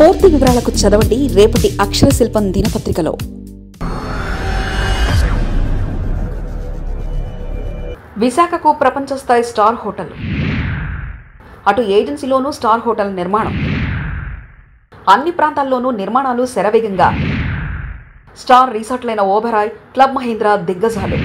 పూర్తి వివరాలకు చదవండి రేపటి అక్షర శిల్పం దినపత్రికలో. విశాఖకు ప్రపంచ స్థాయి స్టార్ హోటల్. అటు ఏజెన్సీలోనూ స్టార్ హోటల్ నిర్మాణం. అన్ని ప్రాంతాల్లోనూ నిర్మాణాలు శరవేగంగా. స్టార్ రిసార్ట్లైన ఓబెరాయ్, క్లబ్ మహీంద్రా దిగ్గజాలు.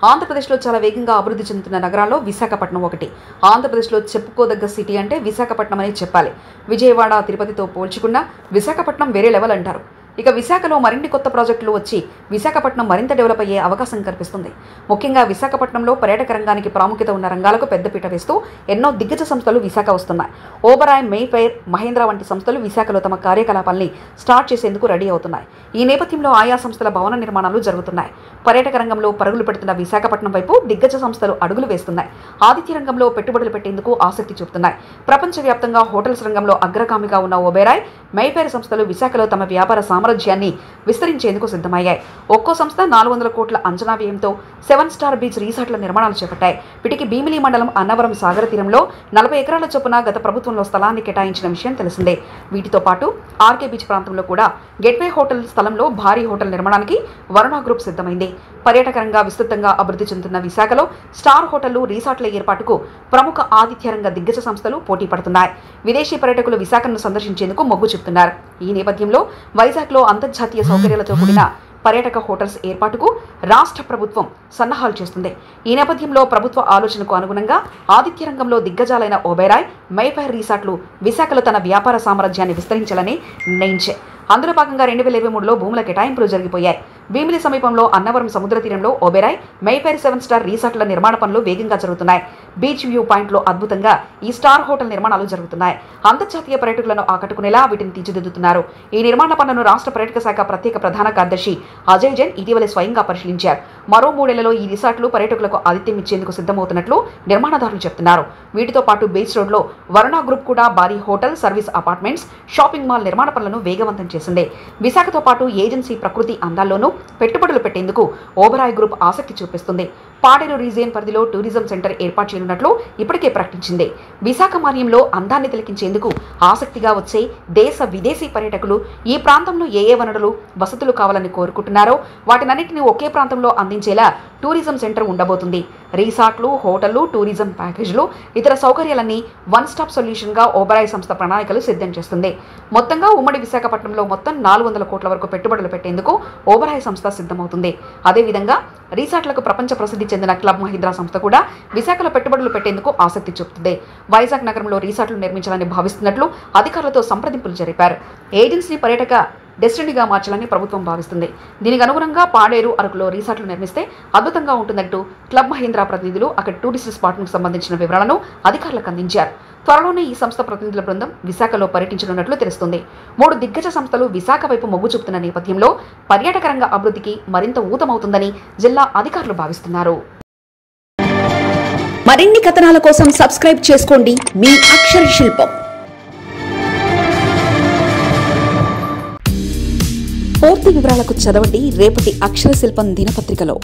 ఆంధ్రప్రదేశ్లో చాలా వేగంగా అభివృద్ధి చెందుతున్న నగరాల్లో విశాఖపట్నం ఒకటి. ఆంధ్రప్రదేశ్లో చెప్పుకోదగ్గ సిటీ అంటే విశాఖపట్నం అని చెప్పాలి. విజయవాడ, తిరుపతితో పోల్చుకున్నా విశాఖపట్నం వేరే లెవెల్ అంటారు. ఇక విశాఖలో మరిన్ని కొత్త ప్రాజెక్టులు వచ్చి విశాఖపట్నం మరింత డెవలప్ అయ్యే అవకాశం కనిపిస్తుంది. ముఖ్యంగా విశాఖపట్నంలో పర్యాటక రంగానికి ప్రాముఖ్యత ఉన్న రంగాలకు పెద్దపీట వేస్తూ ఎన్నో దిగ్గజ సంస్థలు విశాఖ వస్తున్నాయి. ఓబెరాయ్, మేఫెయిర్, మహీంద్రా వంటి సంస్థలు విశాఖలో తమ కార్యకలాపాల్ని స్టార్ట్ చేసేందుకు రెడీ అవుతున్నాయి. ఈ నేపథ్యంలో ఆయా సంస్థల భవన నిర్మాణాలు జరుగుతున్నాయి. పర్యాటక రంగంలో పరుగులు పెడుతున్న విశాఖపట్నం వైపు దిగ్గజ సంస్థలు అడుగులు వేస్తున్నాయి. ఆతిథ్య రంగంలో పెట్టుబడులు పెట్టేందుకు ఆసక్తి చూపుతున్నాయి. ప్రపంచవ్యాప్తంగా హోటల్స్ రంగంలో అగ్రగామిగా ఉన్న ఓబెరాయ్, మేఫెయిర్ సంస్థలు విశాఖలో తమ వ్యాపార సామ్రాజ్యాన్ని విస్తరించేందుకు సిద్ధమయ్యాయి. ఒక్కో సంస్థ 400 కోట్ల అంచనా వ్యయంతో 7 స్టార్ బీచ్ రిసార్ట్ల నిర్మాణాలు చేపట్టాయి. వీటికి భీమిలి మండలం అన్నవరం సాగర తీరంలో 40 ఎకరాల చొప్పున గత ప్రభుత్వంలో స్థలాన్ని కేటాయించిన విషయం తెలిసిందే. వీటితో పాటు ఆర్కే బీచ్ ప్రాంతంలో కూడా గేట్వే హోటల్ స్థలంలో భారీ హోటల్ నిర్మాణానికి వరుణ గ్రూప్ సిద్ధమైంది. పర్యాటక రంగా విస్తృతంగా అభివృద్ధి చెందుతున్న విశాఖలో స్టార్ హోటళ్లు, రిసార్ట్ల ఏర్పాటుకు ప్రముఖ ఆతిథ్య రంగ దిగ్గజ సంస్థలు పోటీ పడుతున్నాయి. విదేశీ పర్యాటకులు విశాఖను సందర్శించేందుకు మొగ్గు చూపుతున్నారు. ఈ నేపథ్యంలో వైజాగ్లో అంతర్జాతీయ సౌకర్యాలతో కూడిన పర్యాటక హోటల్స్ ఏర్పాటుకు రాష్ట్ర ప్రభుత్వం సన్నాహాలు చేస్తుంది. ఈ నేపథ్యంలో ప్రభుత్వ ఆలోచనకు అనుగుణంగా ఆతిథ్య రంగంలో దిగ్గజాలైన ఓబెరాయ్, మేఫెయిర్ రిసార్ట్లు విశాఖలో తన వ్యాపార సామ్రాజ్యాన్ని విస్తరించాలని నిర్ణయించాయి. అందులో భాగంగా 2023లో భూముల కేటాయింపులు జరిగిపోయాయి. భీమిలి సమీపంలో అన్నవరం సముద్ర తీరంలో ఓబెరాయ్, మేఫెయిర్ 7 స్టార్ రిసార్ట్ల నిర్మాణ పనులు వేగంగా జరుగుతున్నాయి. బీచ్ వ్యూ పాయింట్లో అద్భుతంగా ఈ స్టార్ హోటల్ నిర్మాణాలు జరుగుతున్నాయి. అంతర్జాతీయ పర్యాటకులను ఆకట్టుకునేలా వీటిని తీర్చిదిద్దుతున్నారు. ఈ నిర్మాణ పనులను రాష్ట్ర పర్యాటక శాఖ ప్రత్యేక ప్రధాన కార్యదర్శి అజయ్ జైన్ ఇటీవలే స్వయంగా పరిశీలించారు. మరో 3 ఏళ్లలో ఈ రిసార్ట్లు పర్యాటకులకు ఆతిథ్యం ఇచ్చేందుకు సిద్ధమవుతున్నట్లు నిర్మాణదారులు చెప్తున్నారు. వీటితో పాటు బీచ్ రోడ్లో వరుణ గ్రూప్ కూడా భారీ hotel, service apartments, shopping mall నిర్మాణ పనులను వేగవంతం చేసింది. విశాఖతో పాటు ఏజెన్సీ ప్రకృతి అందాల్లోనూ పెట్టుబడులు పెట్టేందుకు ఓబెరాయ్ గ్రూప్ ఆసక్తి చూపిస్తుంది. పాడేరు రీజియన్ పరిధిలో టూరిజం సెంటర్ ఏర్పాటు చేయనున్నట్లు ఇప్పటికే ప్రకటించింది. విశాఖ మాన్యంలో అందాన్ని తిలకించేందుకు ఆసక్తిగా వచ్చే దేశ విదేశీ పర్యాటకులు ఈ ప్రాంతంలో ఏ వనరులు, వసతులు కావాలని కోరుకుంటున్నారో వాటినన్నింటినీ ఒకే ప్రాంతంలో అందించేలా టూరిజం సెంటర్ ఉండబోతుంది. రిసార్ట్లు, హోటళ్లు, టూరిజం ప్యాకేజీలు, ఇతర సౌకర్యాలన్నీ వన్ స్టాప్ సొల్యూషన్గా ఓబెరాయ్ సంస్థ ప్రణాళికలు సిద్ధం చేస్తుంది. మొత్తంగా ఉమ్మడి విశాఖపట్నంలో మొత్తం 400 కోట్ల వరకు పెట్టుబడులు పెట్టేందుకు ఓబెరాయ్ సంస్థ సిద్ధమవుతుంది. అదేవిధంగా రిసార్ట్లకు ప్రపంచ ప్రసిద్ధి చెందిన క్లబ్ మహీంద్రా సంస్థ కూడా విశాఖలో పెట్టుబడులు పెట్టేందుకు ఆసక్తి చూపుతుంది. వైజాగ్ నగరంలో రిసార్ట్లు నిర్మించాలని భావిస్తున్నట్లు అధికారులతో సంప్రదింపులు జరిపారు. ఏజెన్సీని పర్యాటక డెస్టినీగా మార్చాలని ప్రభుత్వం భావిస్తుంది. దీనికి అనుగుణంగా పాడేరు, అరకులో రిసార్ట్లు నిర్మిస్తే అద్భుతంగా ఉంటుందంటూ క్లబ్ మహీంద్రా ప్రతినిధులు అక్కడ టూరిస్ట్ స్పాట్కు సంబంధించిన వివరాలను అధికారులకు అందించారు. త్వరలోనే ఈ సంస్థ ప్రతినిధుల బృందం విశాఖలో పర్యటించనున్నట్లు తెలుస్తుంది. 3 దిగ్గజ సంస్థలు విశాఖ వైపు మొగ్గు చూపుతున్న నేపథ్యంలో పర్యాటక రంగ అభివృద్ధికి మరింత ఊతమవుతుందని జిల్లా అధికారులు భావిస్తున్నారు. మరిన్ని కథనాల కోసం సబ్స్క్రైబ్ చేసుకోండి మీ అక్షర శిల్పం. పూర్తి వివరాలకు చదవండి రేపటి అక్షర శిల్పం దినపత్రికలో.